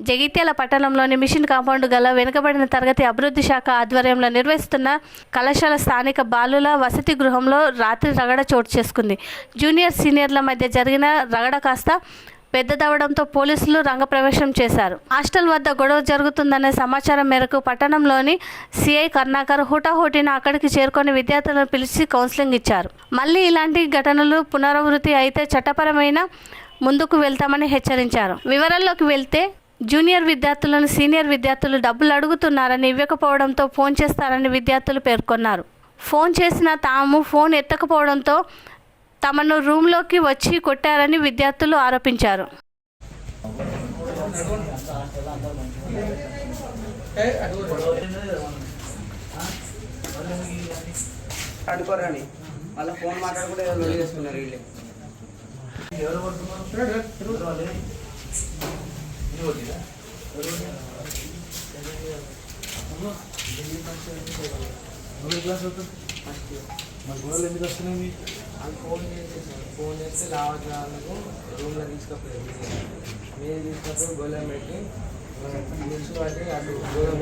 జగిత్యాల పట్టణంలోని machine compound గల వెనుకబడిన తరగతి అభివృద్ధి శాఖ ఆధ్వర్యంలో నిర్వహిస్తున్న కళాశాల స్థానిక బాలుల వసతి గృహంలో రాత్రి రగడ చోటు చేసుకుంది. జూనియర్ సీనియర్ల మధ్య జరిగిన రగడ కాస్త పెద్దదవడంతో పోలీసులు రంగప్రవేశం చేశారు. హాస్టల్ వద్ద గొడవ జరుగుతుందనే సమాచారం మేరకు పట్టణంలోని సిఐ కర్ణాకర్ హుటాహుటిన అక్కడికి చేరుకొని విద్యార్థులను పిలిచి కౌన్సిలింగ్ ఇచ్చారు. మళ్ళీ ఇలాంటి ఘటనలు పునరావృతి అయితే చట్టపరమైన ముందుకు వెళ్తామని హెచ్చరించారు. వివరాల్లోకి వెళ్తే జూనియర్ విద్యార్థులను సీనియర్ విద్యార్థులు డబ్బులు అడుగుతున్నారని, ఇవ్వకపోవడంతో ఫోన్ చేస్తారని విద్యార్థులు పేర్కొన్నారు. ఫోన్ చేసిన తాము ఫోన్ ఎత్తకపోవడంతో తమను రూమ్లోకి వచ్చి కొట్టారని విద్యార్థులు ఆరోపించారు. అడుకోరని వాళ్ళ ఫోన్ మాట్లాడుకుంటే చేసుకున్నారు వీళ్ళే. మరి గొడవలు ఎందుకు వస్తున్నాయి? వాళ్ళు ఫోన్ చేస్తే రావట్లేదు, రూమ్లో తీసుకపోయారు. మీరు తీసుకపోయి గొల్లెం పెట్టి అటు గొడవ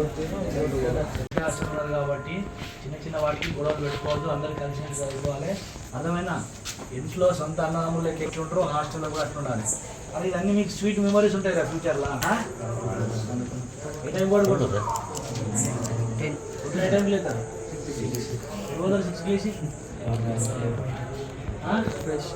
వస్తున్నారు కాబట్టి చిన్న చిన్న వాటికి గొడవలు పెట్టుకోవద్దు, అందరూ కలిసి చదువుకోవాలి. అర్థమైనా? ఇంట్లో సొంత అన్నదమ్ములకి ఎట్లుంటారో హాస్టల్లో కూడా అట్లా ఉండాలి. అది ఇవన్నీ మీకు స్వీట్ మెమరీస్ ఉంటాయి కదా ఫ్యూచర్లో. ఏ టైం కూడా కొట్టదు, ఏ టైం లేదు 6 చేసి ఫ్రెష్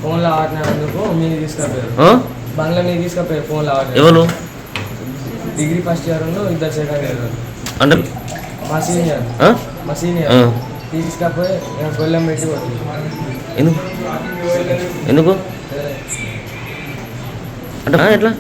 ఫోన్లో ఆడినందుకు మీరు తీసుకపోయారు, బంగ్లా మీరు తీసుకపోయారు. ఫోన్లో ఆడిన ఎవరు? డిగ్రీ ఫస్ట్ ఇయర్ ఇద్దరు సెకండ్ ఇయర్ అంటే మా సీనియర్ తీసుకపోయి గొల్లెం పెట్టి ఎందుకు అంటే ఎట్లా